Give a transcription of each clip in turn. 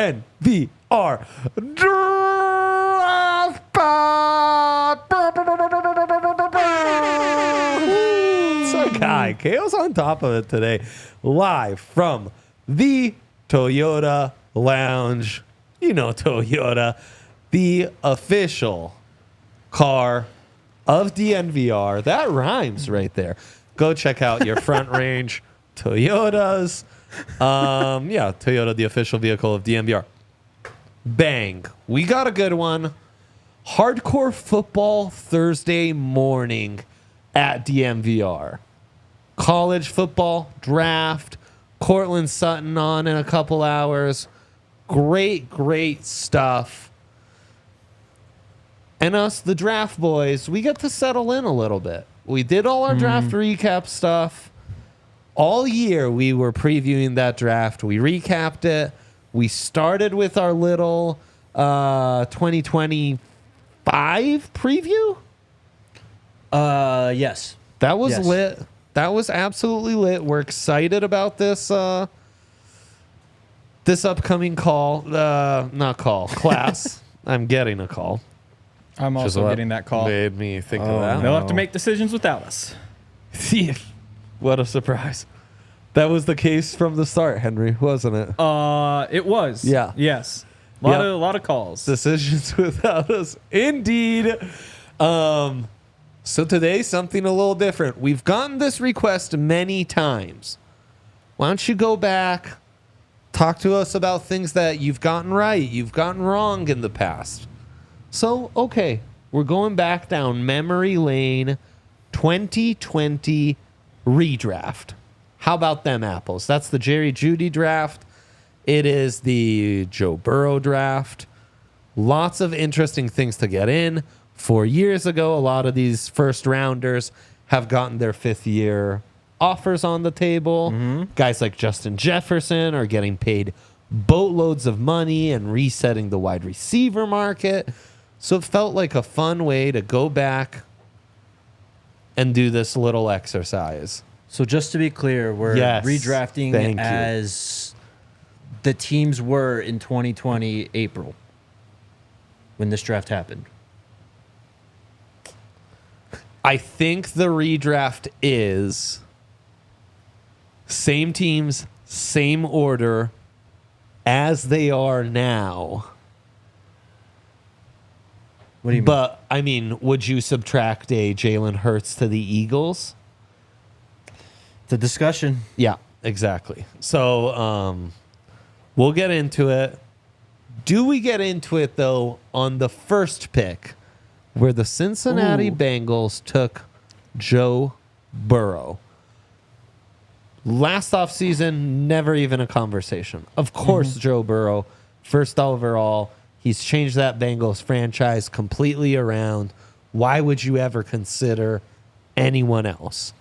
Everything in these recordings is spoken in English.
DNVR Draft Pod. It's our guy. Kale's on top of it today. Live from the Toyota Lounge. You know Toyota, the official car of DNVR. That rhymes right there. Go check out your front range Toyotas. Toyota, the official vehicle of DNVR. Bang. We got a good one. Hardcore football Thursday morning at DNVR. College football draft. Cortland Sutton on in a couple hours. Great stuff. And us, the draft boys, we get to settle in a little bit. We did all our draft recap stuff. All year we were previewing that draft. We recapped it. We started with our little 2025 preview. Yes. That was lit. That was absolutely lit. We're excited about this this upcoming class. I'm getting a call. I'm also getting that call. Made me think of that. They'll have to make decisions without us. What a surprise. That was the case from the start, Henry, wasn't it? It was. Yeah. Yes. A lot of calls. Decisions without us. Indeed. So today, something a little different. We've gotten this request many times. Why don't you go back, talk to us about things that you've gotten right, you've gotten wrong in the past. So, okay, we're going back down memory lane. 2020 redraft. How about them apples? That's the Jerry Jeudy draft. It is the Joe Burrow draft. Lots of interesting things to get in. 4 years ago, a lot of these first rounders have gotten their fifth year offers on the table. Guys like Justin Jefferson are getting paid boatloads of money and resetting the wide receiver market. So it felt like a fun way to go back and do this little exercise. So just to be clear, we're redrafting as the teams were in 2020 April when this draft happened. I think the redraft is same teams, same order as they are now. What do you mean? But, I mean, would you subtract a Jalen Hurts to the Eagles? The discussion. Yeah, exactly. So we'll get into it. Do we get into it, though, on the first pick where the Cincinnati Bengals took Joe Burrow? Last offseason, never even a conversation. Of course, Joe Burrow, first overall. He's changed that Bengals franchise completely around. Why would you ever consider anyone else?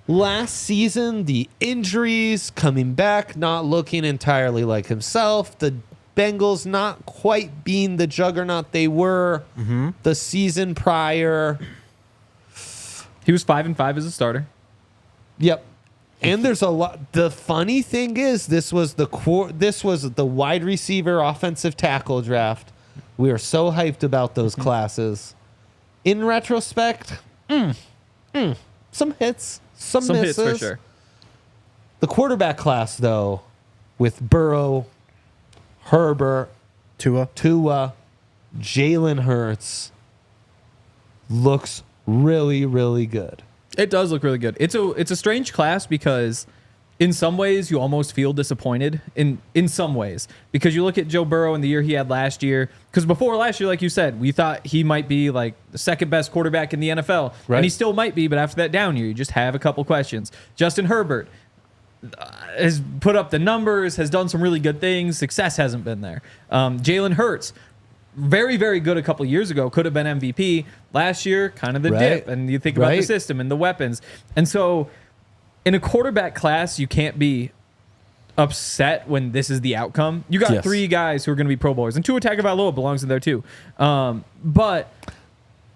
Last season, the injuries, coming back, not looking entirely like himself. The Bengals not quite being the juggernaut they were the season prior. He was 5-5 as a starter. Yep. And there's a lot. The funny thing is, this was the wide receiver offensive tackle draft. We are so hyped about those classes. In retrospect, some hits, some misses. Hits for sure. The quarterback class, though, with Burrow, Herbert, Tua, Jalen Hurts, looks really, really good. It does look really good. It's a strange class because in some ways you almost feel disappointed in some ways because you look at Joe Burrow in the year he had last year. Because before last year, like you said, we thought he might be like the second best quarterback in the NFL. Right. And he still might be, but after that down year, you just have a couple questions. Justin Herbert has put up the numbers, has done some really good things. Success hasn't been there. Jalen Hurts, very, very good a couple years ago, could have been MVP. Last year, kind of the dip. And you think about the system and the weapons. And so in a quarterback class, you can't be upset when this is the outcome. You got three guys who are going to be Pro Bowlers. And Tua Tagovailoa belongs in there too. But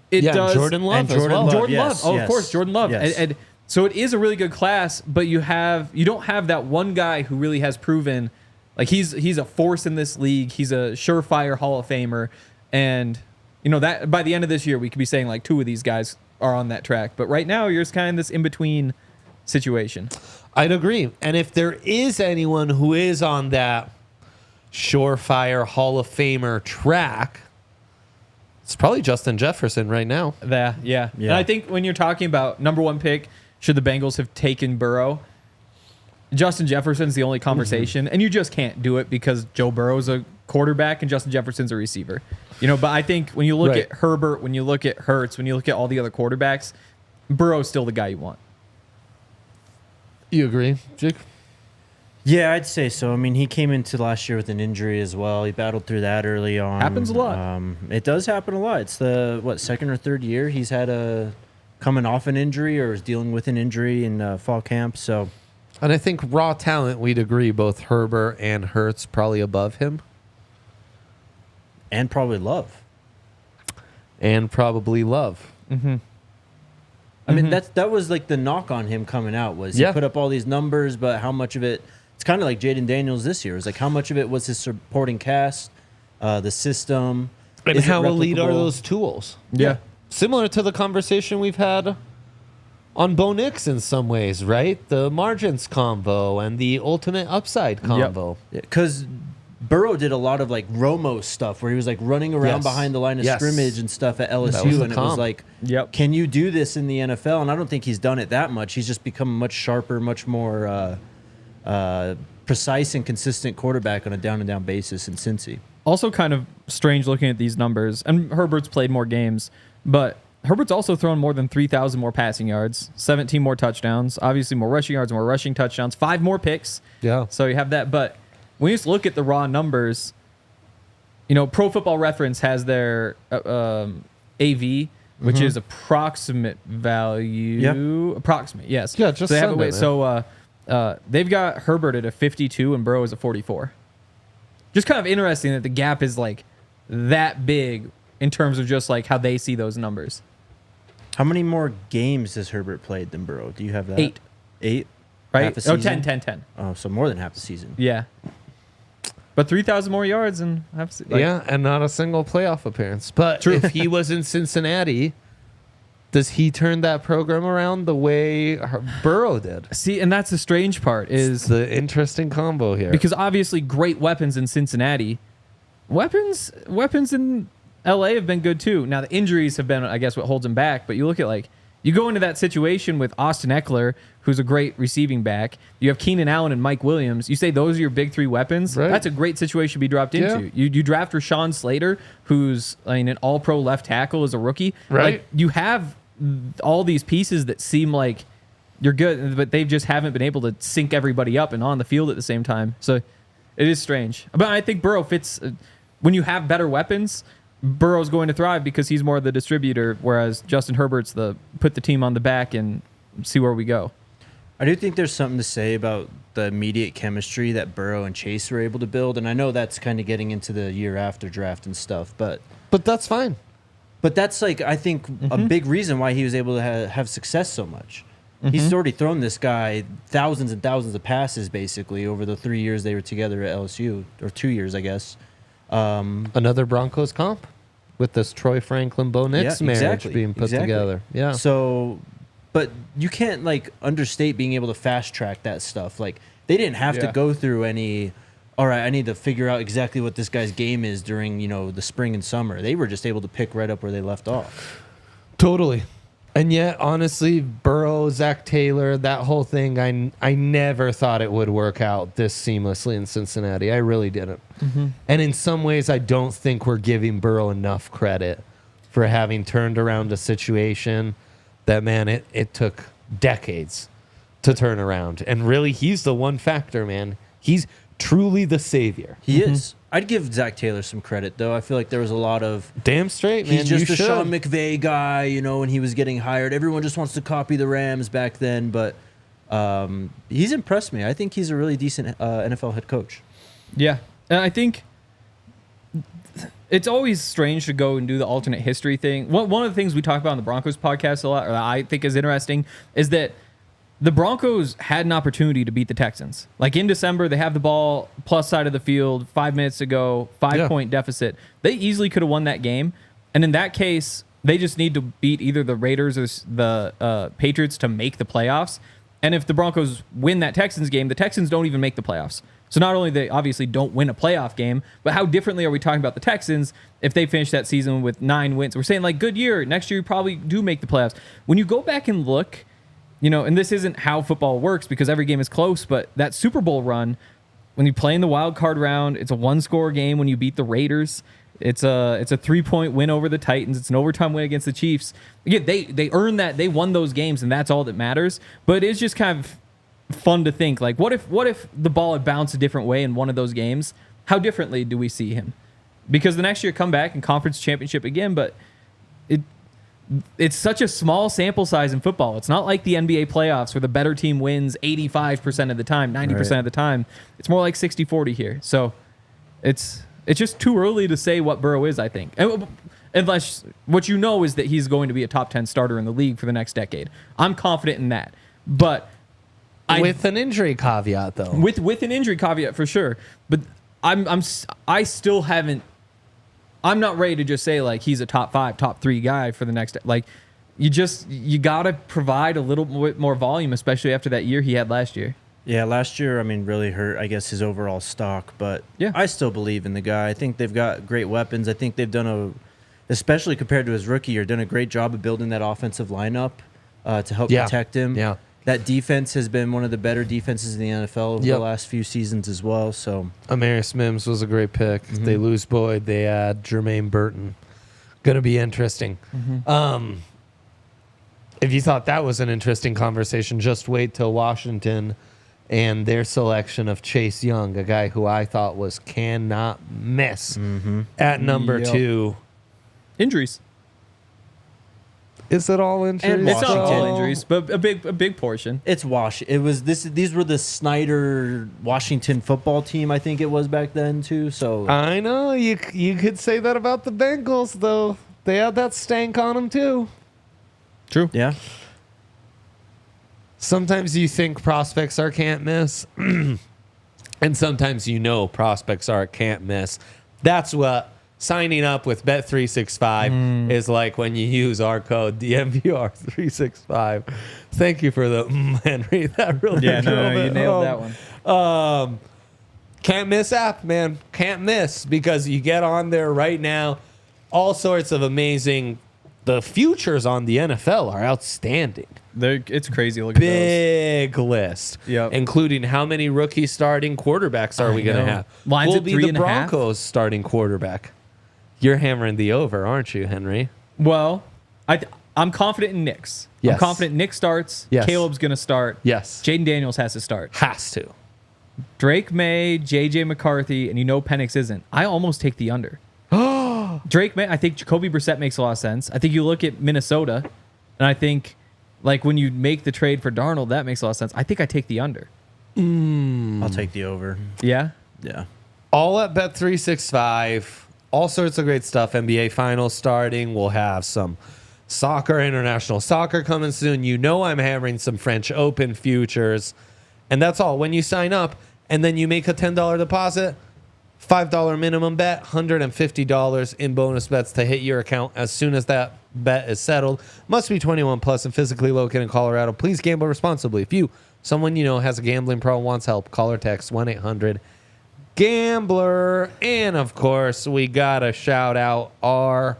it does. Jordan Love as well. Jordan Love. Oh, of course, Jordan Love. Yes. And so it is a really good class, but you don't have that one guy who really has proven Like he's a force in this league. He's a surefire Hall of Famer, and that by the end of this year we could be saying like 2 of these guys are on that track. But right now you're just kind of in this in between situation. I'd agree. And if there is anyone who is on that surefire Hall of Famer track, it's probably Justin Jefferson right now. Yeah. And I think when you're talking about number 1 pick, should the Bengals have taken Burrow? Justin Jefferson's the only conversation, and you just can't do it because Joe Burrow's a quarterback and Justin Jefferson's a receiver. But I think when you look at Herbert, when you look at Hurts, when you look at all the other quarterbacks, Burrow's still the guy you want. You agree, Jake? Yeah, I'd say so. I mean, he came into last year with an injury as well. He battled through that early on. Happens a lot. It does happen a lot. It's the, second or third year he's had coming off an injury or is dealing with an injury in fall camp, so... And I think raw talent, we'd agree, both Herbert and Hurts probably above him. And probably Love. Mm-hmm. I mean, that was like the knock on him coming out was he put up all these numbers, but how much of it, it's kind of like Jaden Daniels this year. It's like how much of it was his supporting cast, the system. And how elite are those tools? Yeah. Similar to the conversation we've had on Bo Nix in some ways, right? The margins combo and the ultimate upside combo. Because Burrow did a lot of like Romo stuff where he was like running around behind the line of scrimmage and stuff at LSU. And it was like, can you do this in the NFL? And I don't think he's done it that much. He's just become a much sharper, much more precise and consistent quarterback on a down-and-down basis in Cincy. Also kind of strange looking at these numbers. And Herbert's played more games, but Herbert's also thrown more than 3,000 more passing yards, 17 more touchdowns, obviously more rushing yards, more rushing touchdowns, 5 more picks. Yeah. So you have that. But when you just look at the raw numbers, Pro Football Reference has their AV, which is approximate value. Yeah. Approximate, yes. Yeah, just so they have send it. it, So they've got Herbert at a 52 and Burrow is a 44. Just kind of interesting that the gap is like that big in terms of just like how they see those numbers. How many more games has Herbert played than Burrow? Do you have that? 8. 8? Right? Half a season? 10. Oh, so more than half the season. Yeah. But 3,000 more yards and half a season. And not a single playoff appearance. But if he was in Cincinnati, does he turn that program around the way Burrow did? See, and that's the strange part is the interesting combo here. Because obviously great weapons in Cincinnati. Weapons in LA have been good too. Now the injuries have been, I guess, what holds him back. But you look at you go into that situation with Austin Eckler, who's a great receiving back. You have Keenan Allen and Mike Williams. You say those are your big 3 weapons. Right. That's a great situation to be dropped into. You draft Rashawn Slater, who's an all-pro left tackle as a rookie. Right. You have all these pieces that seem like you're good, but they just haven't been able to sync everybody up and on the field at the same time. So it is strange. But I think Burrow fits when you have better weapons. Burrow's going to thrive because he's more the distributor, whereas Justin Herbert's the put the team on the back and see where we go. I do think there's something to say about the immediate chemistry that Burrow and Chase were able to build, and I know that's kind of getting into the year after draft and stuff, but that's fine. But that's I think a big reason why he was able to have success so much. He's already thrown this guy thousands and thousands of passes basically over the 3 years they were together at LSU, or 2 years, I guess. Another Broncos comp with this Troy Franklin Bo Nix marriage being put together. Yeah. So, but you can't understate being able to fast track that stuff. They didn't have to go through any. All right, I need to figure out exactly what this guy's game is during the spring and summer. They were just able to pick right up where they left off. Totally. And yet, honestly, Burrow, Zach Taylor, that whole thing, I never thought it would work out this seamlessly in Cincinnati. I really didn't. And in some ways, I don't think we're giving Burrow enough credit for having turned around a situation that, man, it took decades to turn around. And really, he's the one factor, man. He's truly the savior. He is. I'd give Zach Taylor some credit, though. I feel like there was a lot of... Damn straight, man. He's just a Sean McVay guy, when he was getting hired. Everyone just wants to copy the Rams back then, but he's impressed me. I think he's a really decent NFL head coach. Yeah. And I think it's always strange to go and do the alternate history thing. One of the things we talk about on the Broncos podcast a lot, or that I think is interesting, is that the Broncos had an opportunity to beat the Texans. Like in December, they have the ball plus side of the field, 5 minutes to go, 5-point deficit. They easily could have won that game. And in that case, they just need to beat either the Raiders or the Patriots to make the playoffs. And if the Broncos win that Texans game, the Texans don't even make the playoffs. So not only they obviously don't win a playoff game, but how differently are we talking about the Texans if they finish that season with 9 wins? We're saying like good year. Next year you probably do make the playoffs. When you go back and look, you know, and this isn't how football works because every game is close, but that Super Bowl run, when you play in the wild card round, it's a 1-score game when you beat the Raiders. It's a 3-point win over the Titans. It's an overtime win against the Chiefs. Again, they earned that. They won those games, and that's all that matters. But it's just kind of fun to think, like, what if the ball had bounced a different way in one of those games? How differently do we see him? Because the next year come back and conference championship again, but it's such a small sample size in football. It's not like the NBA playoffs where the better team wins 85% of the time, 90% of the time. It's more like 60-40 here. So it's just too early to say what Burrow is, I think. Unless what you know is that he's going to be a top 10 starter in the league for the next decade. I'm confident in that. But with an injury caveat, though. With an injury caveat for sure. But I still haven't. I'm not ready to just say like he's a top 5, top 3 guy for the next. Like you gotta provide a little bit more volume, especially after that year he had last year. Yeah, last year, I mean, really hurt, I guess, his overall stock. But yeah. I still believe in the guy. I think they've got great weapons. I think they've done especially compared to his rookie year, done a great job of building that offensive lineup to help protect him. Yeah. That defense has been one of the better defenses in the NFL over the last few seasons as well. So Amarius Mims was a great pick. Mm-hmm. They lose Boyd. They add Jermaine Burton. Going to be interesting. Mm-hmm. If you thought that was an interesting conversation, just wait till Washington and their selection of Chase Young, a guy who I thought was cannot miss at number 2. Injuries. Is it all injuries? It's not all injuries, but a big portion. It's These were the Snyder Washington football team, I think it was back then too. So I know you could say that about the Bengals, though. They had that stank on them too. True. Yeah. Sometimes you think prospects are can't miss, and sometimes prospects are can't miss. That's what signing up with Bet365 is like when you use our code DNVR365. Thank you for the Henry. That really you nailed that one. Can't miss app, man. Can't miss because you get on there right now. All sorts of amazing. The futures on the NFL are outstanding. It's crazy. Look at those. Big list. Yep. Including how many rookie starting quarterbacks are we going to have? Lines will at be 3.5. the Broncos starting quarterback. You're hammering the over, aren't you, Henry? Well, I'm confident in Nick's. Yes. I'm confident Nick starts. Yes. Caleb's going to start. Yes. Jaden Daniels has to start. Has to. Drake May, J.J. McCarthy, and Penix isn't. I almost take the under. Drake May, I think Jacoby Brissett makes a lot of sense. I think you look at Minnesota, and I think like when you make the trade for Darnold, that makes a lot of sense. I think I take the under. I'll take the over. Yeah? Yeah. All at Bet365. All sorts of great stuff. NBA Finals starting. We'll have some soccer, international soccer coming soon. I'm hammering some French Open futures. And that's all. When you sign up and then you make a $10 deposit, $5 minimum bet, $150 in bonus bets to hit your account as soon as that bet is settled. Must be 21 plus and physically located in Colorado. Please gamble responsibly. If someone has a gambling problem, wants help, call or text 1-800-GAMBLER. And of course, we gotta shout out our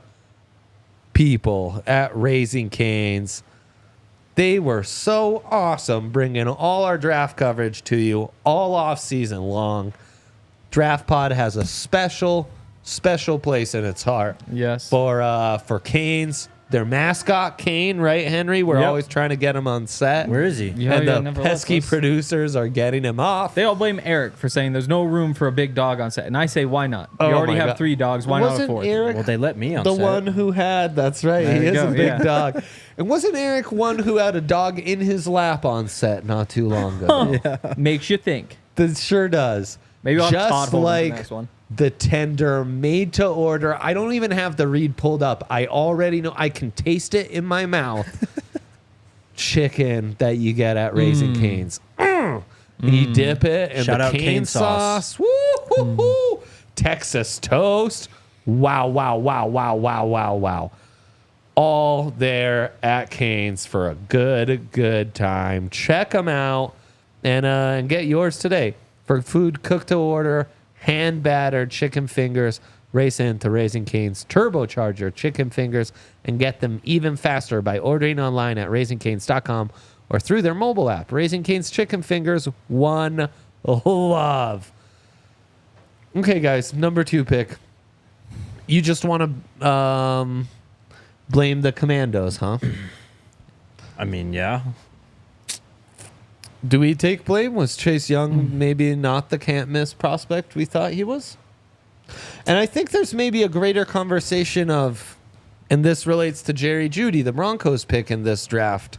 people at Raising Cane's. They were so awesome bringing all our draft coverage to you all off season long. Draft Pod has a special place in its heart. Yes. For Canes. Their mascot, Kane, right, Henry? We're always trying to get him on set. Where is he? And the pesky producers are getting him off. They all blame Eric for saying there's no room for a big dog on set. And I say, why not? You already have 3 dogs. Why not a 4th? Eric well, they let me on the set. one who had, that's right. There He is go, a big dog. And wasn't Eric one who had a dog in his lap on set not too long ago? Makes you think. That sure does. Maybe I'll have Todd Just hold like the next one. the tender made to order. I don't even have the read pulled up. I already know. I can taste it in my mouth. chicken that you get at Raising Cane's. And you dip it in Shout the out cane cane sauce. Woo, hoo, hoo. Texas toast. Wow, wow, wow, wow, wow, wow, wow. All there at Cane's for a good time. Check them out and get yours today. For food cooked to order, hand-battered chicken fingers, race into Raising Cane's turbocharger chicken fingers and get them even faster by ordering online at raisingcanes.com or through their mobile app. Raising Cane's chicken fingers, one love. Okay, guys, number 2 pick. You just want to blame the Commandos, huh? I mean, yeah. Do we take blame? Was Chase Young maybe not the can't-miss prospect we thought he was? And I think there's maybe a greater conversation of, and this relates to Jerry Jeudy, the Broncos pick in this draft.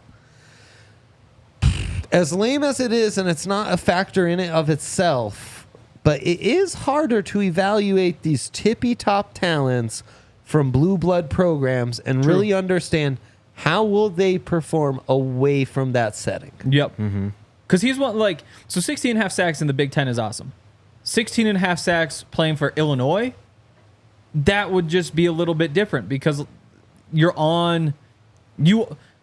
As lame as it is, and it's not a factor in it of itself, but it is harder to evaluate these tippy-top talents from blue blood programs and really understand how will they perform away from that setting. Yep. Because he's one, like, so 16.5 sacks in the Big Ten is awesome. 16.5 sacks playing for Illinois, that would just be a little bit different because you're on,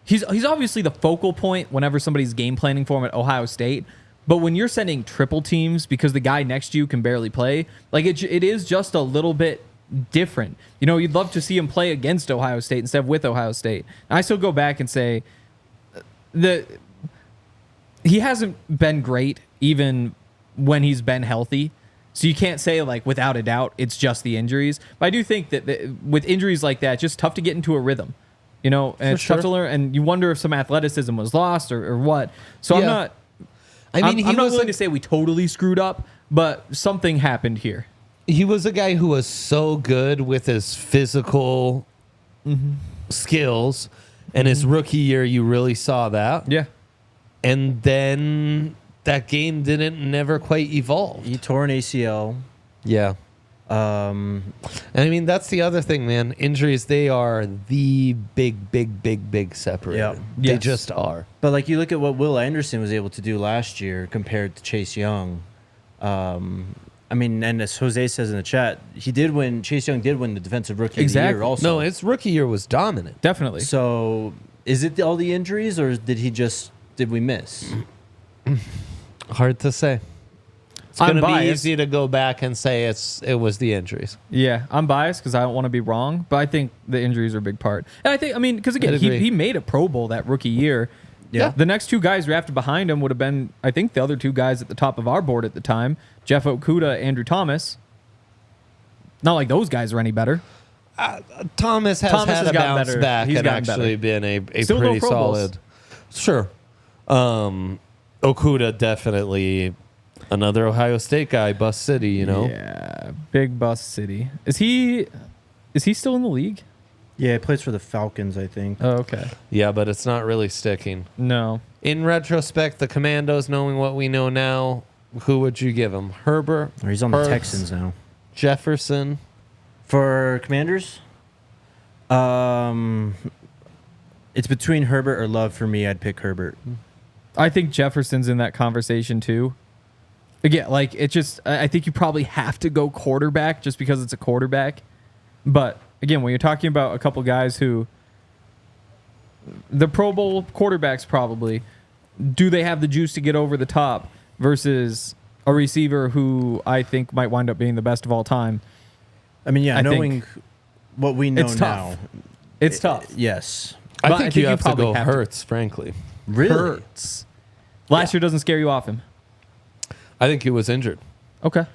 he's obviously the focal point whenever somebody's game planning for him at Ohio State. But when you're sending triple teams because the guy next to you can barely play, like it is just a little bit different. You know, you'd love to see him play against Ohio State instead of with Ohio State. I still go back and say he hasn't been great even when he's been healthy. So you can't say, like, without a doubt, it's just the injuries. But I do think that with injuries like that, it's just tough to get into a rhythm, you know, and it's tough to learn. And you wonder if some athleticism was lost or what. So I'm not willing to say we totally screwed up, but something happened here. He was a guy who was so good with his physical skills. And his rookie year, you really saw that. Yeah. And then that game never quite evolved. He tore an ACL. Yeah. And I mean, that's the other thing, man. Injuries, they are the big separator. Yeah. They just are. But like you look at what Will Anderson was able to do last year compared to Chase Young. I mean, and as Jose says in the chat, Chase Young did win the Defensive Rookie of the Year also. No, his rookie year was dominant. Definitely. So is it all the injuries or did we miss? Hard to say. It's going to be easy to go back and say it was the injuries. Yeah, I'm biased because I don't want to be wrong, but I think the injuries are a big part. And I mean, because again, he made a Pro Bowl that rookie year. Yeah. The next 2 guys drafted behind him would have been, I think, the other 2 guys at the top of our board at the time, Jeff Okudah, Andrew Thomas. Not like those guys are any better. Thomas has had a bounce back and actually been a pretty solid. Sure. Okudah definitely another Ohio State guy, Bus City, you know? Yeah, big Bus City. Is he still in the league? Yeah, he plays for the Falcons, I think. Oh, okay. Yeah, but it's not really sticking. No. In retrospect, the Commandos, knowing what we know now, who would you give him? Herbert? Or he's on the Texans now. Jefferson? For Commanders? It's between Herbert or Love for me. I'd pick Herbert. I think Jefferson's in that conversation too. Again, like I think you probably have to go quarterback just because it's a quarterback. But again, when you're talking about a couple guys who the Pro Bowl quarterbacks probably, do they have the juice to get over the top versus a receiver who I think might wind up being the best of all time? I mean, yeah, knowing what we know now. It's tough. Yes. I think you have to go Hurts, frankly. Really? Hurts. Last year doesn't scare you off him? I think he was injured. Okay.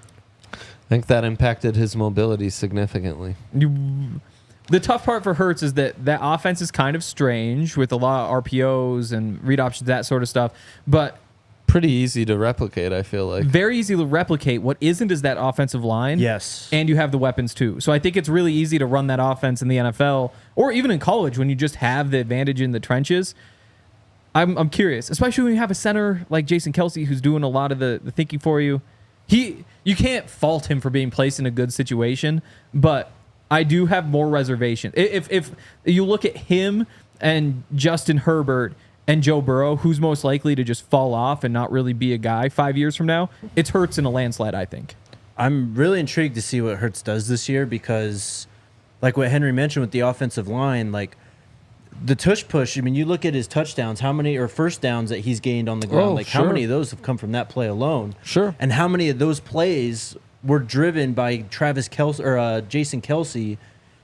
I think that impacted his mobility significantly. The tough part for Hurts is that offense is kind of strange with a lot of RPOs and read options, that sort of stuff. But pretty easy to replicate, I feel like. Very easy to replicate. What isn't is that offensive line. Yes. And you have the weapons too. So I think it's really easy to run that offense in the NFL or even in college when you just have the advantage in the trenches. I'm curious, especially when you have a center like Jason Kelce who's doing a lot of the thinking for you. You can't fault him for being placed in a good situation, but I do have more reservation. If you look at him and Justin Herbert and Joe Burrow, who's most likely to just fall off and not really be a guy 5 years from now? It's Hurts in a landslide, I think. I'm really intrigued to see what Hurts does this year because, like what Henry mentioned with the offensive line, like the tush push. I mean, you look at his touchdowns, how many or first downs that he's gained on the ground. How many of those have come from that play alone? Sure. And how many of those plays were driven by Travis Kelce or Jason Kelce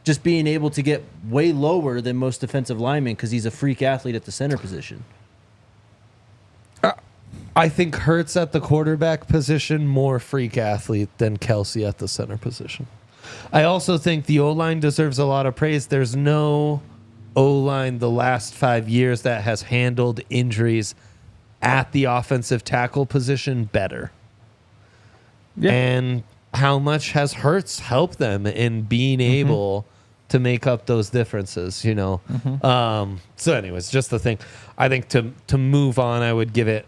just being able to get way lower than most defensive linemen because he's a freak athlete at the center position. I think Hurts at the quarterback position more freak athlete than Kelce at the center position. I also think the O-line deserves a lot of praise. There's no O-line the last 5 years that has handled injuries at the offensive tackle position better. Yeah. And how much has Hurts helped them in being able to make up those differences, you know? So anyways, just the thing. I think to move on, I would give it,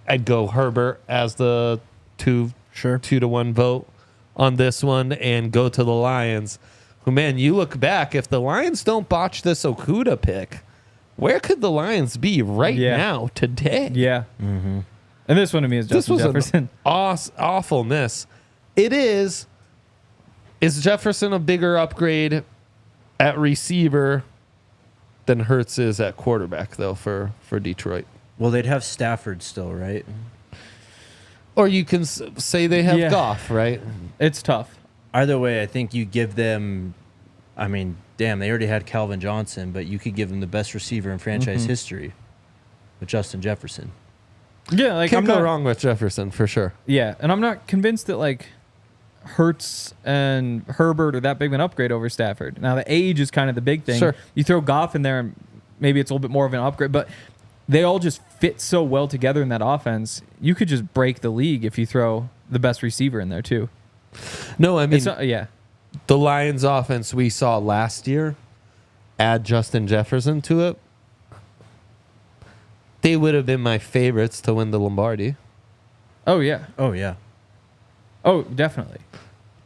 I'd go Herbert as the 2-1 vote on this one and go to the Lions. Who, man, you look back, if the Lions don't botch this Okudah pick, where could the Lions be right now, today? Yeah. And this one to me is Justin Jefferson. Awful miss. It is. Is Jefferson a bigger upgrade at receiver than Hurts is at quarterback, though, for Detroit? Well, they'd have Stafford still, right? Or you can say they have Goff, right? It's tough. Either way, I think you give them, I mean, damn, they already had Calvin Johnson, but you could give them the best receiver in franchise history with Justin Jefferson. Yeah, like Can't go wrong with Jefferson, for sure. Yeah, and I'm not convinced that, like, Hurts and Herbert are that big of an upgrade over Stafford. Now, the age is kind of the big thing. Sure. You throw Goff in there, and maybe it's a little bit more of an upgrade, but they all just fit so well together in that offense. You could just break the league if you throw the best receiver in there, too. No, I mean, the Lions offense we saw last year, add Justin Jefferson to it, they would have been my favorites to win the Lombardi. Oh, yeah. Oh, yeah. Oh, definitely.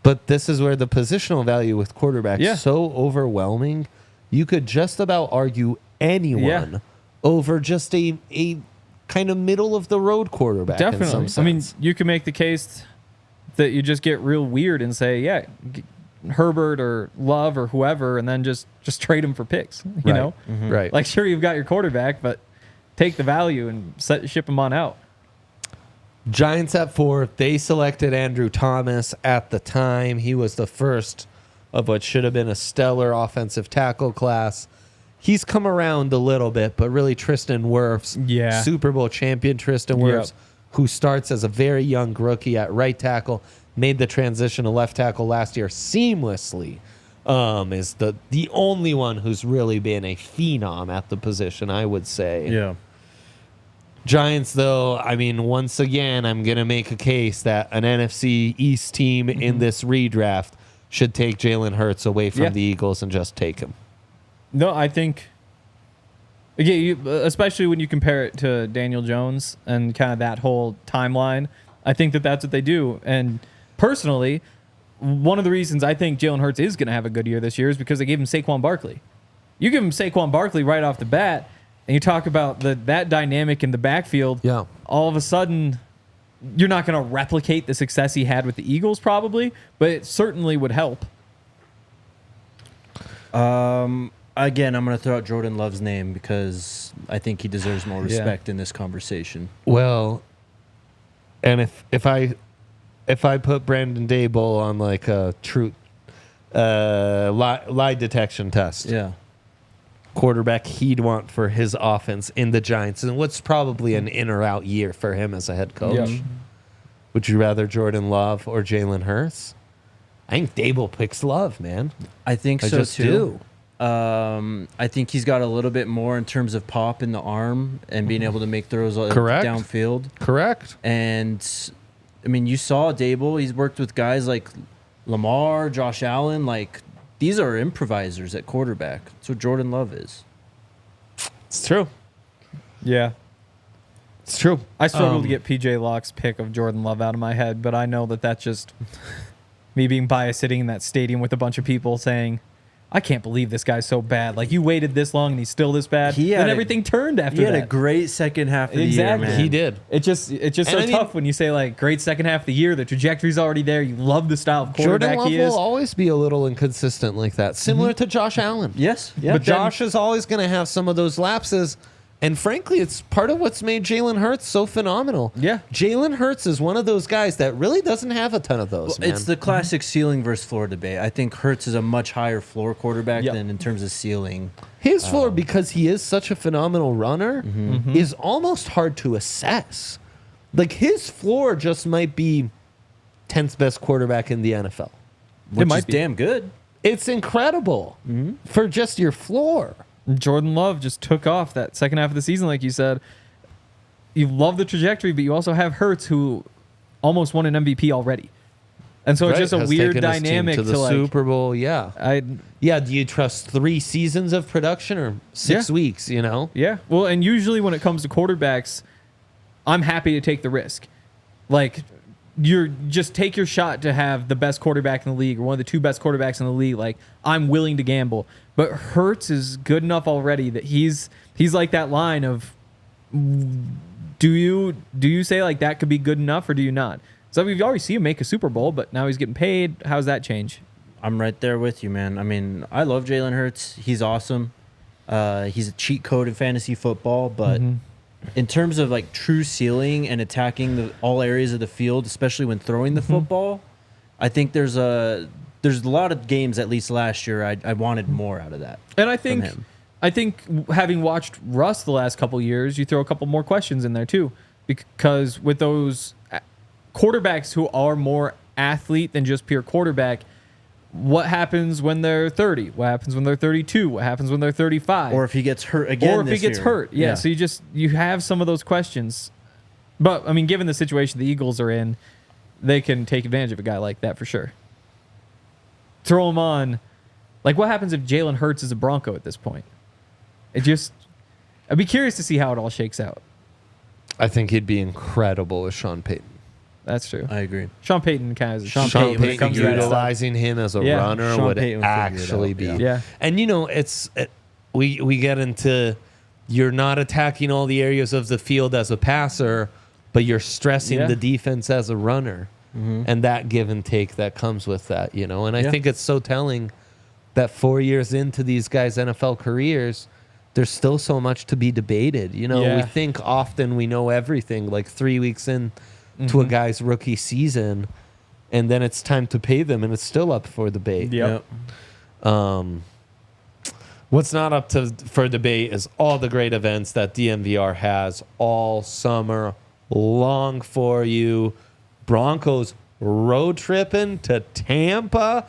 But this is where the positional value with quarterbacks is so overwhelming. You could just about argue anyone over just a kind of middle of the road quarterback. Definitely. In some sense. I mean, you can make the case that you just get real weird and say, Herbert or Love or whoever, and then just trade him for picks. You know, right? Like, sure, you've got your quarterback, but take the value and ship him on out. Giants at 4. They selected Andrew Thomas at the time. He was the first of what should have been a stellar offensive tackle class. He's come around a little bit, but really Tristan Wirfs, Super Bowl champion Tristan Wirfs, who starts as a very young rookie at right tackle, made the transition to left tackle last year seamlessly, is the only one who's really been a phenom at the position, I would say. Yeah. Giants, though, I mean, once again, I'm going to make a case that an NFC East team in this redraft should take Jalen Hurts away from the Eagles and just take him. No, I think, especially when you compare it to Daniel Jones and kind of that whole timeline, I think that's what they do. And personally, one of the reasons I think Jalen Hurts is going to have a good year this year is because they gave him Saquon Barkley. You give him Saquon Barkley right off the bat, and you talk about that dynamic in the backfield, all of a sudden, you're not going to replicate the success he had with the Eagles probably, but it certainly would help. Again, I'm going to throw out Jordan Love's name because I think he deserves more respect in this conversation. Well, and if I put Brandon Daboll on like a lie detection test, quarterback he'd want for his offense in the Giants, and what's probably an in or out year for him as a head coach. Would you rather Jordan Love or Jalen Hurts? I think Daboll picks Love, man. I think I so just too. Do. I think he's got a little bit more in terms of pop in the arm and being able to make throws downfield. Correct. And I mean, you saw Daboll. He's worked with guys like Lamar, Josh Allen. Like, these are improvisers at quarterback. That's what Jordan Love is. It's true. Yeah. It's true. I struggled to get PJ Locke's pick of Jordan Love out of my head, but I know that's just me being biased sitting in that stadium with a bunch of people saying, I can't believe this guy's so bad. Like, you waited this long and he's still this bad. Then everything turned after that. He had a great second half of the year, man. He did. It's just so tough when you say, like, great second half of the year. The trajectory's already there. You love the style of quarterback Jordan he Love is. will always be a little inconsistent like that, similar to Josh Allen. Yes. Yeah. But Josh is always going to have some of those lapses. And frankly, it's part of what's made Jalen Hurts so phenomenal. Yeah. Jalen Hurts is one of those guys that really doesn't have a ton of those, man. It's the classic ceiling versus floor debate. I think Hurts is a much higher floor quarterback than in terms of ceiling. His floor, because he is such a phenomenal runner, is almost hard to assess. Like, his floor just might be 10th best quarterback in the NFL. Which is damn good. It's incredible for just your floor. Jordan Love just took off that second half of the season, like you said. You love the trajectory, but you also have Hurts, who almost won an MVP already. And so it's just a weird dynamic to the Super Bowl. Yeah. Do you trust 3 seasons of production or 6 weeks, you know? Yeah. Well, and usually when it comes to quarterbacks, I'm happy to take the risk. Like, you're just take your shot to have the best quarterback in the league or one of the 2 best quarterbacks in the league. Like, I'm willing to gamble. But Hurts is good enough already that he's like that line of, do you say like that could be good enough or do you not? So we've already seen him make a Super Bowl, but now he's getting paid. How's that change? I'm right there with you, man. I mean, I love Jalen Hurts. He's awesome. He's a cheat code in fantasy football, but in terms of like true ceiling and attacking all areas of the field, especially when throwing the football, I think there's a lot of games, at least last year, I wanted more out of that. And I think having watched Russ the last couple years, you throw a couple more questions in there too, because with those quarterbacks who are more athlete than just pure quarterback, what happens when they're 30? What happens when they're 32? What happens when they're 35? Or if he gets hurt again. Or if he gets hurt. Yeah. So you have some of those questions. But I mean, given the situation the Eagles are in, they can take advantage of a guy like that for sure. Throw him on. Like, what happens if Jalen Hurts is a Bronco at this point? I'd be curious to see how it all shakes out. I think he'd be incredible with Sean Payton. That's true. I agree. Sean Payton kind of Sean Payton utilizing him as a runner would actually be. Yeah. And you know, we get into, you're not attacking all the areas of the field as a passer, but you're stressing the defense as a runner. And that give and take that comes with that, you know. And I think it's so telling that 4 years into these guys' NFL careers, there's still so much to be debated. You know, we think often we know everything, like 3 weeks in to a guy's rookie season, and then it's time to pay them, and it's still up for debate. What's not up for debate is all the great events that DNVR has all summer long for you. Broncos road tripping to Tampa.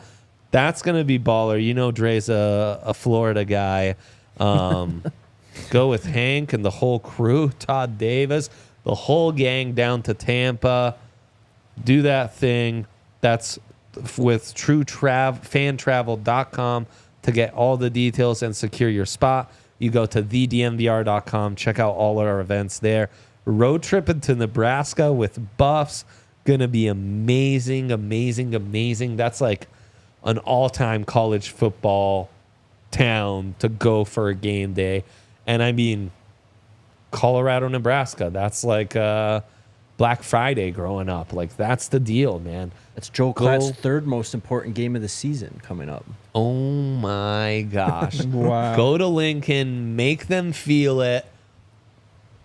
That's going to be baller. You know Dre's a Florida guy. Go with Hank and the whole crew, Todd Davis, the whole gang down to Tampa. Do that thing. That's with fantravel.com to get all the details and secure your spot. You go to thednvr.com. Check out all our events there. Road tripping to Nebraska with Buffs. Going to be amazing, amazing, amazing. That's like an all-time college football town to go for a game day. And I mean, Colorado, Nebraska, that's like Black Friday growing up. Like, that's the deal, man. That's Joe Klatt's third most important game of the season coming up. Oh, my gosh. Wow. Go to Lincoln, make them feel it,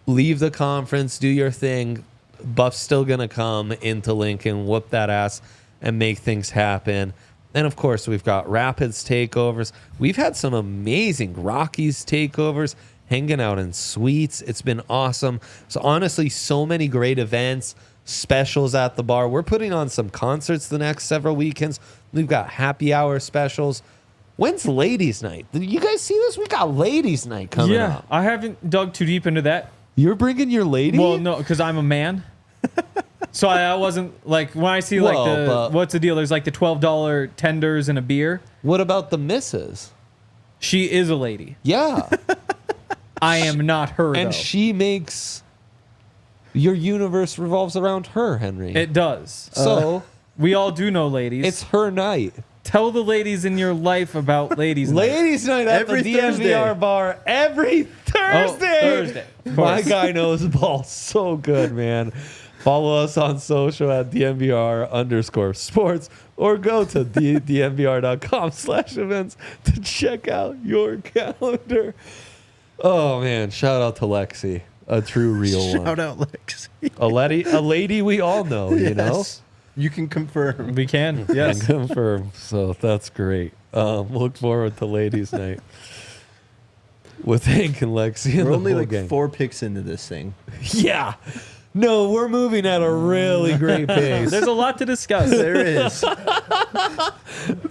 leave the conference, do your thing. Buff's still going to come into Lincoln, whoop that ass, and make things happen. And, of course, we've got Rapids takeovers. We've had some amazing Rockies takeovers, hanging out in suites. It's been awesome. So, honestly, so many great events, specials at the bar. We're putting on some concerts the next several weekends. We've got happy hour specials. When's Ladies' Night? Did you guys see this? We got Ladies' Night coming up. I haven't dug too deep into that. You're bringing your lady? Well, no, because I'm a man. So I wasn't like, when I see like what's the deal? There's like the $12 tenders and a beer. What about the missus? She is a lady. Yeah. I am not her, and though. She makes, your universe revolves around her, Henry. It does. So we all do know ladies. It's her night. Tell the ladies in your life about ladies' night. Ladies' night at Every the DNVR Thursday. bar every Thursday. Thursday. Of My course. guy knows ball so good, man. Follow us on social at DNVR_sports or go to DNVR.com/events to check out your calendar. Oh, man. Shout out to Lexi, a true real one. Shout out, Lex. A lady we all know, you know? Yes. You can confirm. We can. And Yes. confirm. So that's great. Look forward to ladies' night with Hank and Lexi and We're the only whole like gang. 4 picks into this thing. Yeah. No, we're moving at a really great pace. There's a lot to discuss. There is. The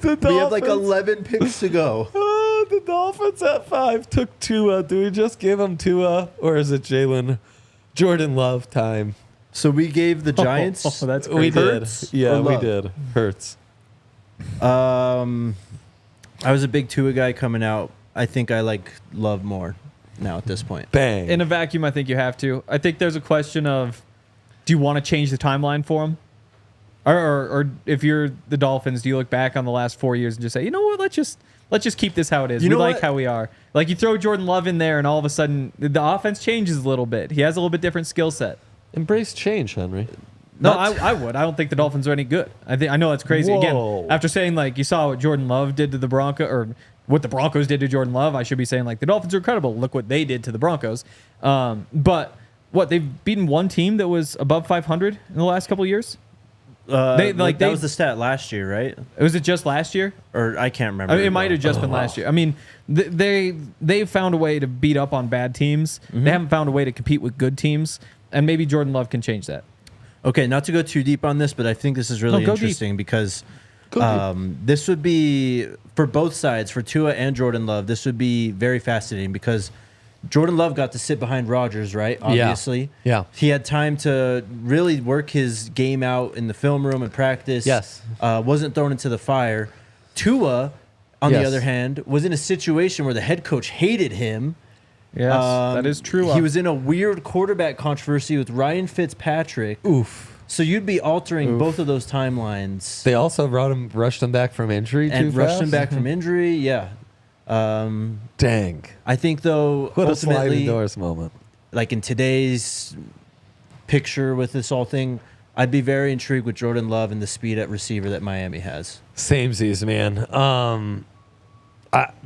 We have like Dolphins- 11 picks to go. The Dolphins at 5 took Tua. Do we just give them Tua, or is it Jordan Love time? So we gave the Giants. Oh, that's crazy. We did. Hurts Yeah, or we Love? did. Hurts. I was a big Tua guy coming out. I think I like Love more now at this point. Bang. In a vacuum, I think you have to. I think there's a question of, do you want to change the timeline for him? Or if you're the Dolphins, do you look back on the last 4 years and just say, you know what, let's just keep this how it is. You We know like what? how we are. Like you throw Jordan Love in there, and all of a sudden the offense changes a little bit. He has a little bit different skill set. Embrace change, Henry. No, I would. I don't think the Dolphins are any good. I know that's crazy. Whoa. Again, after saying like you saw what Jordan Love did to the Broncos, or what the Broncos did to Jordan Love, I should be saying like the Dolphins are incredible. Look what they did to the Broncos. But what, they've beaten one team that was above 500 in the last couple of years. That was the stat last year, right? Was it just last year? Or I can't remember. I mean, it might have just been last year. I mean, they've found a way to beat up on bad teams. Mm-hmm. They haven't found a way to compete with good teams, and maybe Jordan Love can change that. Okay, not to go too deep on this, but I think this is really go deep. interesting because this would be, for both sides, for Tua and Jordan Love, this would be very fascinating because Jordan Love got to sit behind Rodgers, right? Obviously. Yeah. He had time to really work his game out in the film room and practice. Yes. Wasn't thrown into the fire. Tua, on the Yes. other hand, was in a situation where the head coach hated him. Yes, that is true. He was in a weird quarterback controversy with Ryan Fitzpatrick. Oof. So you'd be altering both of those timelines They also rushed him back from injury and too rushed fast? him back from injury. Yeah. Dang. I think, though, What a sliding ultimately, doors moment. like in today's picture with this whole thing, I'd be very intrigued with Jordan Love and the speed at receiver that Miami has. Samesies, man.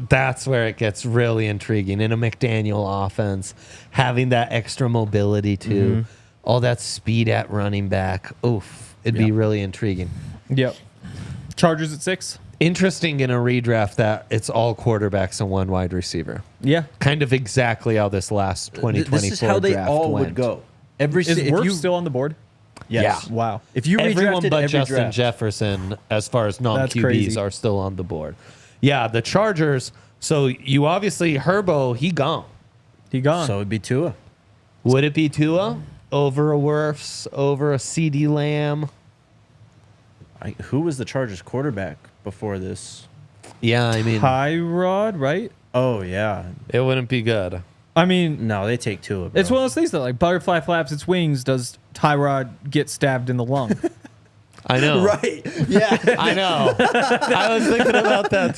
That's where it gets really intriguing in a McDaniel offense, having that extra mobility too, all that speed at running back. Oof, it'd be really intriguing. Yep. Chargers at 6. Interesting in a redraft that it's all quarterbacks and one wide receiver. Yeah. Kind of exactly how this last 2024 This is how they draft all went. would go. Is Wirfs still on the board? Yes. Yeah. Wow. If you Everyone redrafted but every Justin draft, Jefferson, as far as That's non-QBs, crazy. are still on the board. Yeah, the Chargers. So you obviously, Herbo, he gone. He gone. so it'd be Tua. Would it be Tua over a Wirfs, over a CD Lamb? Who was the Chargers quarterback before this? Yeah, I mean, Tyrod, right? Oh, yeah. it wouldn't be good. I mean, No, they take Tua, bro. it's one of those things that like butterfly flaps its wings. Does Tyrod get stabbed in the lung? I know. Right. Yeah. I know. I was thinking about that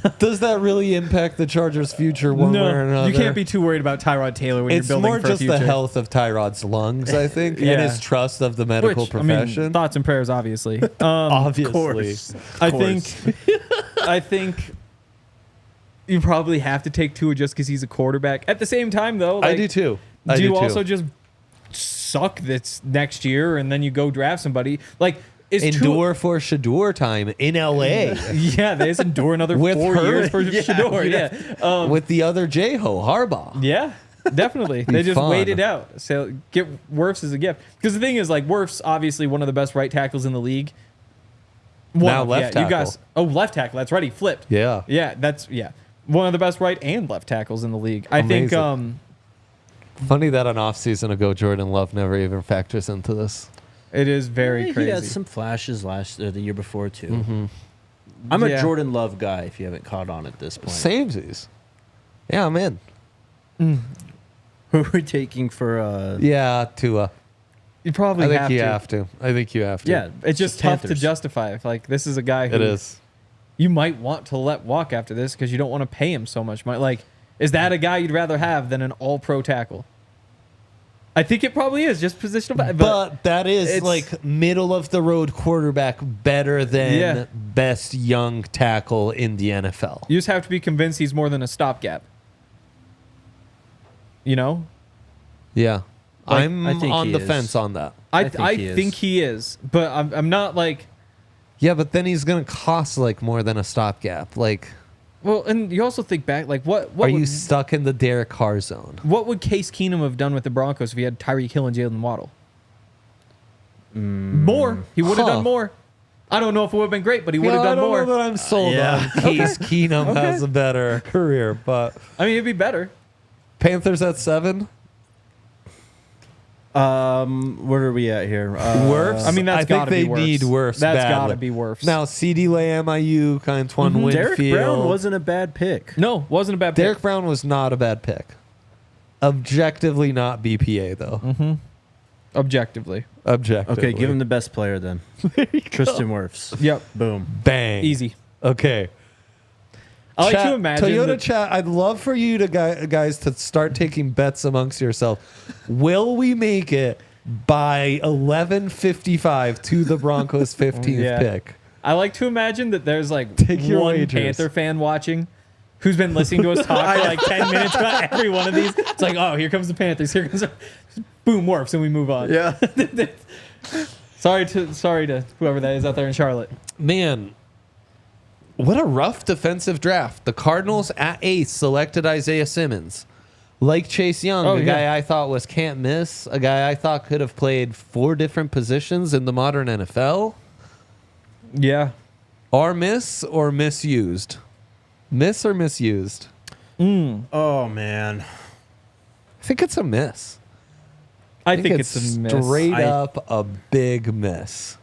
too. Does that really impact the Chargers' future one way or another? you can't be too worried about Tyrod Taylor when It's you're building more for just a future. the health of Tyrod's lungs, I think, Yeah. and his trust of the medical Which, I mean, profession. thoughts and prayers, obviously. Obviously. I think you probably have to take Tua just because he's a quarterback. At the same time, though, I like, do too. do you also just suck this next year and then you go draft somebody? Like, is endure for Shador time in LA yeah, they just endure another With 4 her? years for Yeah, Shador. Yeah, with the other J-Ho, Harbaugh. yeah, definitely. They just fun. waited out. So get Wirfs as a gift because the thing is, like, Wirfs obviously one of the best right tackles in the league. Now left You tackle. guys, left tackle. That's right. He flipped. Yeah. Yeah, that's one of the best right and left tackles in the league. I think. Amazing. Funny that an offseason ago, Jordan Love never even factors into this. It is very He crazy. had some flashes the year before, too. I'm a Yeah. Jordan Love guy, if you haven't caught on at this point. Samesies. Yeah, I'm in. Who are we taking for... Yeah, Tua. You probably I think have you to. have to. I think you have to. Yeah, It's just tough to Panthers. justify. Like, this is a guy who It is. you might want to let walk after this because you don't want to pay him so much money. Like, is that a guy you'd rather have than an all-pro tackle? I think it probably is, just positional. But that is it's- like middle of the road quarterback better than best young tackle in the NFL. You just have to be convinced he's more than a stopgap. You know? Yeah. Like, I'm I think on he the is. fence on that. I think think he he is. But I'm not like... Yeah, but then he's going to cost like more than a stopgap. Like, Well, and you also think back, like, what are you would, stuck in the Derek Carr zone? what would Case Keenum have done with the Broncos if he had Tyreek Hill and Jalen Waddle? More. He would have Huh. done more. I don't know if it would have been great, but he would have I done don't more. know that I'm sold Yeah. on Case Keenum has a better career, but I mean, it'd be better. Panthers at 7. Where are we at here? Wirfs? I mean, that's I think gotta be they Wirfs. need Wirfs. That's badly. gotta be Wirfs. Now, CeeDee Lamb, Ayuk, Antoine Winfield. Derek Brown wasn't a bad pick. No, wasn't a bad pick. Derek Brown was not a bad pick. Objectively not BPA, though. Objectively. Objectively. Okay, give him the best player then. Tristan Wirfs. Yep. Boom. Bang. Easy. Okay. I like Chat- to imagine. Toyota that- chat, I'd love for you to guys to start taking bets amongst yourself. Will we make it by 11:55 to the Broncos' 15th Yeah. pick? I like to imagine that there's like Take your one wagers. Panther fan watching who's been listening to us talk for like 10 minutes about every one of these. It's like, oh, here comes the Panthers. Here comes boom, Wirfs, and we move on. Yeah. Sorry to whoever that is out there in Charlotte. Man, what a rough defensive draft. The Cardinals at 8 selected Isaiah Simmons. Like Chase Young, Oh, a yeah. guy I thought was can't miss, a guy I thought could have played 4 different positions in the modern NFL. Yeah. Are miss or misused? Miss or misused? Oh man. I think it's a miss. I think it's a miss. Straight up a big miss.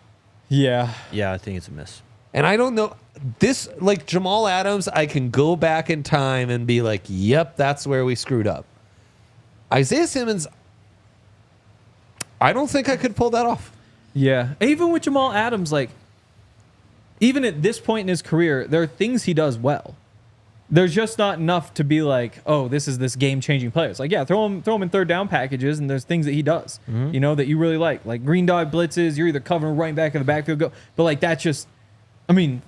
Yeah. Yeah, I think it's a miss. And I don't know this, like Jamal Adams, I can go back in time and be like, yep, that's where we screwed up. Isaiah Simmons, I don't think I could pull that off. Yeah. Even with Jamal Adams, like, even at this point in his career, there are things he does well. There's just not enough to be like, oh, this is this game-changing player. It's like, yeah, throw him in third down packages, and there's things that he does, you know, that you really like green dog blitzes. You're either covering right back in the backfield, go, but like that's just, I mean,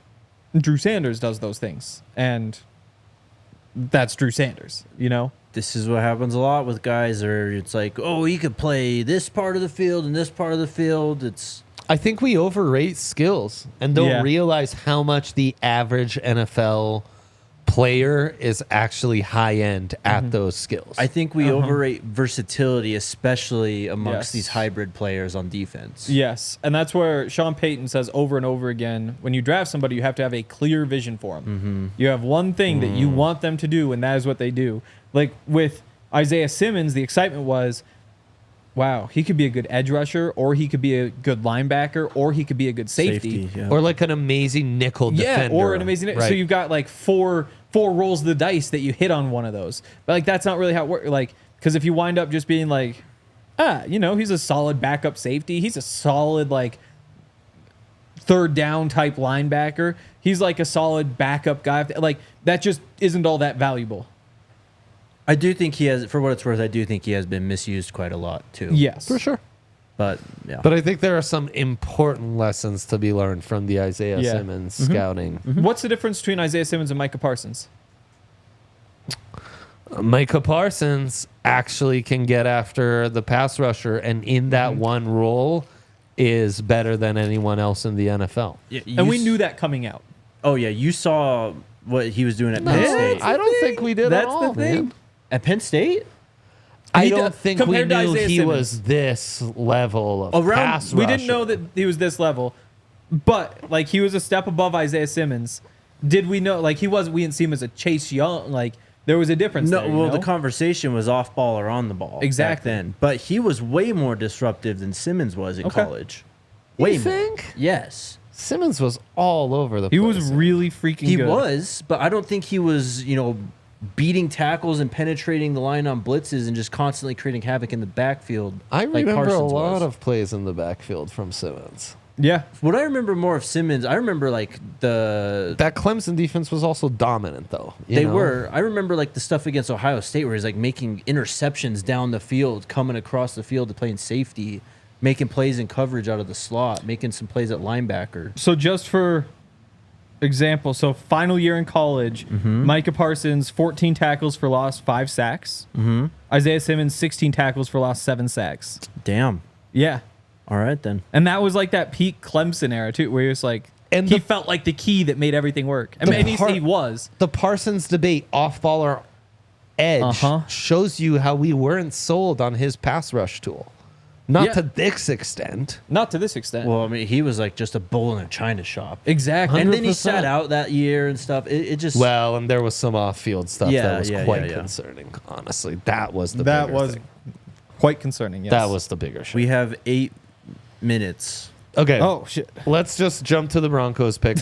Drew Sanders does those things, and that's Drew Sanders, you know. This is what happens a lot with guys, or it's like, oh, he could play this part of the field and this part of the field. It's I think we overrate skills and don't Yeah. realize how much the average NFL player is actually high end at those skills. I think we overrate versatility, especially amongst Yes. these hybrid players on defense. Yes, and that's where Sean Payton says over and over again, when you draft somebody, you have to have a clear vision for them. You have one thing that you want them to do, and that is what they do. Like with Isaiah Simmons, the excitement was, wow, he could be a good edge rusher, or he could be a good linebacker, or he could be a good safety. yeah. or like an amazing nickel defender. Or an amazing. Right. So you've got like four rolls of the dice that you hit on one of those. But like that's not really how it works. Like, because if you wind up just being like, you know, he's a solid backup safety. He's a solid like third down type linebacker. He's like a solid backup guy. Like that just isn't all that valuable. I do think he has, for what it's worth, I do think he has been misused quite a lot too. Yes, for sure. But yeah. But I think there are some important lessons to be learned from the Isaiah Yeah. Simmons scouting. What's the difference between Isaiah Simmons and Micah Parsons? Micah Parsons actually can get after the pass rusher, and in that one role is better than anyone else in the NFL. Yeah, And we knew that coming out. Oh yeah, you saw what he was doing at Penn State. I don't think we did That's at all, the thing. man. At Penn State? I He don't does- think we compared to knew Isaiah he Simmons. was this level of pass We rusher. didn't know that he was this level, but like he was a step above Isaiah Simmons. Did we know like he was? We didn't see him as a Chase Young. Like there was a difference. No, there, you well, know? the conversation was off ball or on the ball. Exactly. Back then. But he was way more disruptive than Simmons was in Okay. college. Way You more. think? Yes. Simmons was all over the he place. was really freaking He good. was, but I don't think he was, beating tackles and penetrating the line on blitzes and just constantly creating havoc in the backfield. I like remember Parsons a lot was. of plays in the backfield from Simmons. Yeah. What I remember more of Simmons, I remember like That Clemson defense was also dominant, though. they were. I remember like the stuff against Ohio State where he's like making interceptions down the field, coming across the field to playing safety, making plays in coverage out of the slot, making some plays at linebacker. So just for example, so final year in college, Micah Parsons, 14 tackles for loss, 5 sacks. Isaiah Simmons, 16 tackles for loss, 7 sacks. Damn. Yeah. All right then. And that was like that peak Clemson era too, where he was like, And he felt like the key that made everything work. I mean, he was. The Parsons debate, off ball or edge, shows you how we weren't sold on his pass rush tool. Not to this extent. Not to this extent. Well, I mean, he was like just a bull in a china shop. Exactly. And then he 100%. sat out that year and stuff. It just Well, and there was some off-field stuff Yeah, that was yeah, quite yeah. concerning. Honestly, that was the that bigger was thing. quite concerning. Yes. That was the bigger shit. we have 8 minutes. Okay. Oh shit. Let's just jump to the Broncos pick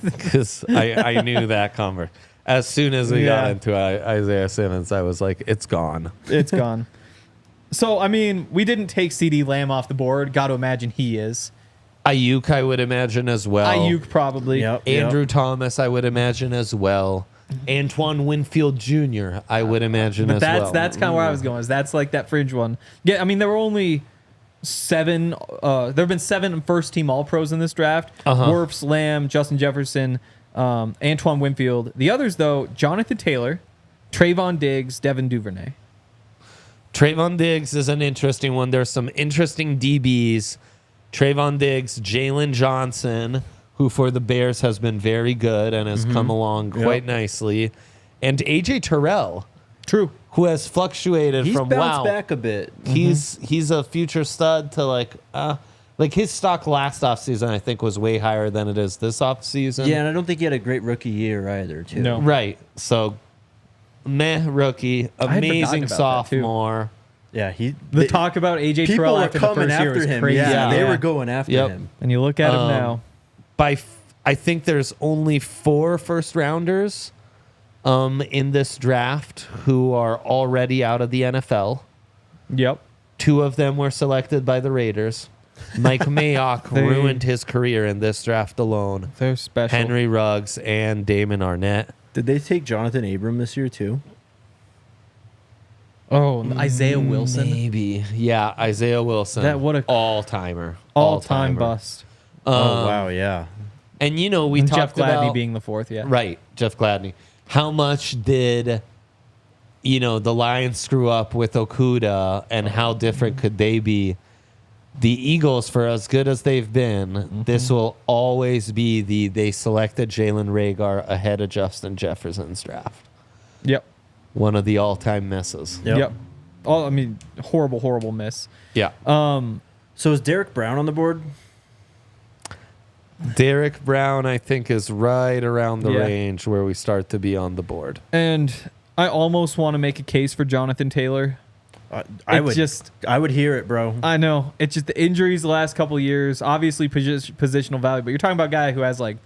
because I knew that convert. As soon as we got into Isaiah Simmons, I was like, it's gone. It's gone. So I mean, we didn't take CD Lamb off the board. Got to imagine he is. Ayuk, I would imagine as well. Ayuk probably. Yep. Andrew Thomas, I would imagine as well. Antoine Winfield Jr., I would imagine But as well. that's kind of where I was going. Is that's like that fringe one. Yeah, I mean there were only 7. There have been 7 first team All Pros in this draft. Wirfs, Lamb, Justin Jefferson, Antoine Winfield. The others though, Jonathan Taylor, Trayvon Diggs, Devin Duvernay. Trayvon Diggs is an interesting one. There's some interesting DBs. Trayvon Diggs, Jalen Johnson, who for the Bears has been very good and has come along quite nicely, and AJ Terrell, True. who has fluctuated He's from bounced back a bit. he's a future stud to like his stock last offseason I think was way higher than it is this offseason. Yeah, and I don't think he had a great rookie year either, too. No. Right. So meh rookie, amazing about that, too. sophomore. Yeah, The talk about AJ people Terrell were after the coming first year after was him. crazy. Yeah, they Yeah. were going after Yep. him. And you look at him now. I think there's only 4 first rounders in this draft who are already out of the NFL. Yep. 2 of them were selected by the Raiders. Mike Mayock ruined his career in this draft alone. They're special. Henry Ruggs and Damon Arnett. Did they take Jonathan Abram this year, too? Oh, Isaiah Wilson. Maybe. Yeah, Isaiah Wilson. That what a all-timer. all-time bust. Oh, wow, yeah. And we And talked Jeff Gladney about being the 4th, yeah. Right, Jeff Gladney. How much did the Lions screw up with Okudah, and how different could they be? The Eagles, for as good as they've been, this will always be they selected Jalen Reagor ahead of Justin Jefferson's draft. Yep. One of the all-time misses. Yep. Oh, I mean, horrible miss. Yeah. So is Derek Brown on the board? Derek Brown, I think, is right around the Yeah. range where we start to be on the board. And I almost want to make a case for Jonathan Taylor. I would hear it, bro. I know. It's just the injuries the last couple of years, obviously positional value, but you're talking about a guy who has like,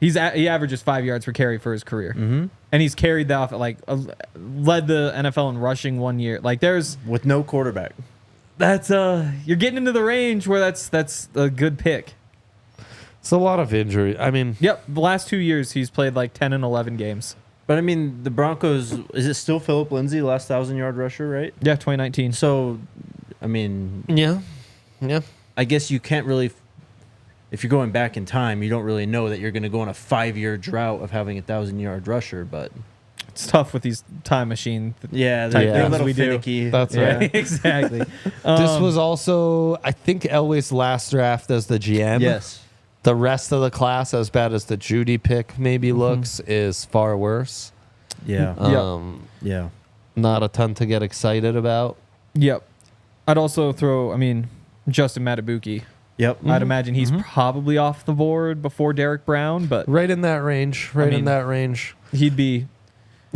he averages 5 yards per carry for his career. And he's carried that off, led the NFL in rushing 1 year. Like there's, With no quarterback. that's, you're getting into the range where that's a good pick. It's a lot of injury. I mean, Yep. The last 2 years, he's played like 10 and 11 games. But I mean, the Broncos, is it still Phillip Lindsay, last 1,000-yard rusher, right? Yeah, 2019. So, I mean, yeah. I guess you can't really, if you're going back in time, you don't really know that you're going to go on a 5-year drought of having a 1,000-yard rusher, but It's tough with these time machine. yeah, Type they're a things little we do. finicky. That's Yeah, right. exactly. This was also, I think, Elway's last draft as the GM. Yes. The rest of the class, as bad as the Jeudy pick maybe looks, is far worse. Yeah. Yeah. Not a ton to get excited about. Yep. I'd also throw, Justin Matabuki. Yep. I'd imagine he's probably off the board before Derek Brown, but Right in that range. In that range. he'd be.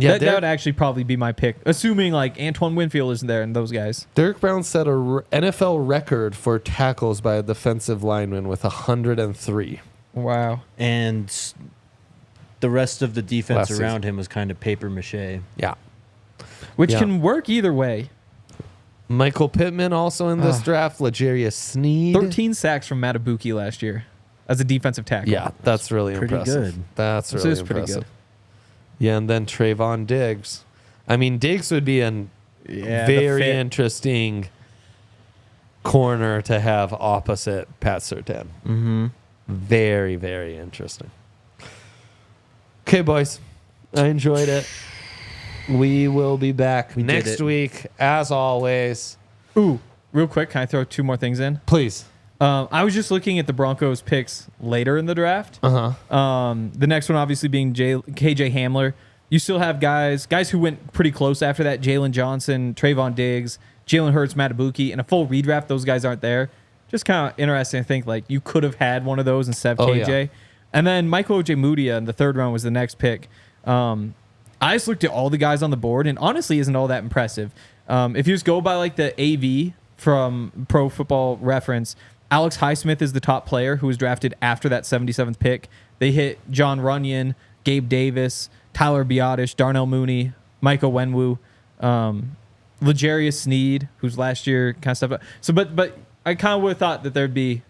Yeah, that would actually probably be my pick, assuming like Antoine Winfield isn't there and those guys. Derek Brown set a NFL record for tackles by a defensive lineman with 103. Wow. And the rest of the defense around him was kind of paper mache. Yeah. Which can work either way. Michael Pittman also in this draft. L'Jarius Sneed. 13 sacks from Matabuki last year as a defensive tackle. Yeah, that's really pretty impressive. good. That's really impressive. Pretty good. Yeah, and then Trayvon Diggs. I mean, Diggs would be a very interesting corner to have opposite Pat Surtain. Mm-hmm. Very, very interesting. Okay, boys. I enjoyed it. We will be back next week, as always. Ooh, real quick, can I throw 2 more things in? Please. I was just looking at the Broncos picks later in the draft. The next one obviously being KJ Hamler. You still have guys who went pretty close after that. Jalen Johnson, Trayvon Diggs, Jalen Hurts, Matabuki. In a full redraft, those guys aren't there. Just kind of interesting to think, like, you could have had one of those instead of KJ. Yeah. And then Michael Ojemudia in the 3rd round was the next pick. I just looked at all the guys on the board, and honestly isn't all that impressive. If you just go by like the AV from Pro Football Reference, Alex Highsmith is the top player who was drafted after that 77th pick. They hit John Runyon, Gabe Davis, Tyler Biotish, Darnell Mooney, Michael Wenwu, L'Jarius Sneed, who's last year kind of stuff. So, but I kind of would have thought that there'd be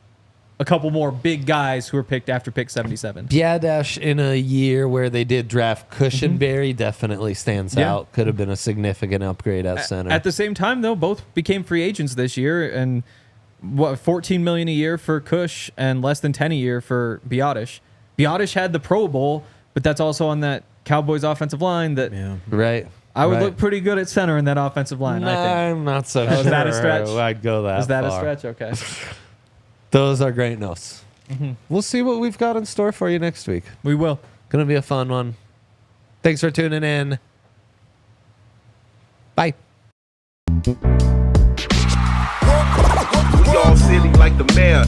a couple more big guys who were picked after pick 77. Biadasz in a year where they did draft Cushenberry definitely stands out. Could have been a significant upgrade at center. At the same time, though, both became free agents this year, and $14 million a year for Cush and less than 10 a year for Biotish. Biotish had the Pro Bowl, but that's also on that Cowboys offensive line that I would look pretty good at center in that offensive line. I think. I'm not so sure. Is that a stretch? I'd go that. Is that far. a stretch? Okay. Those are great notes. We'll see what we've got in store for you next week. We will. Gonna be a fun one. Thanks for tuning in. Bye. We all silly like the mayor.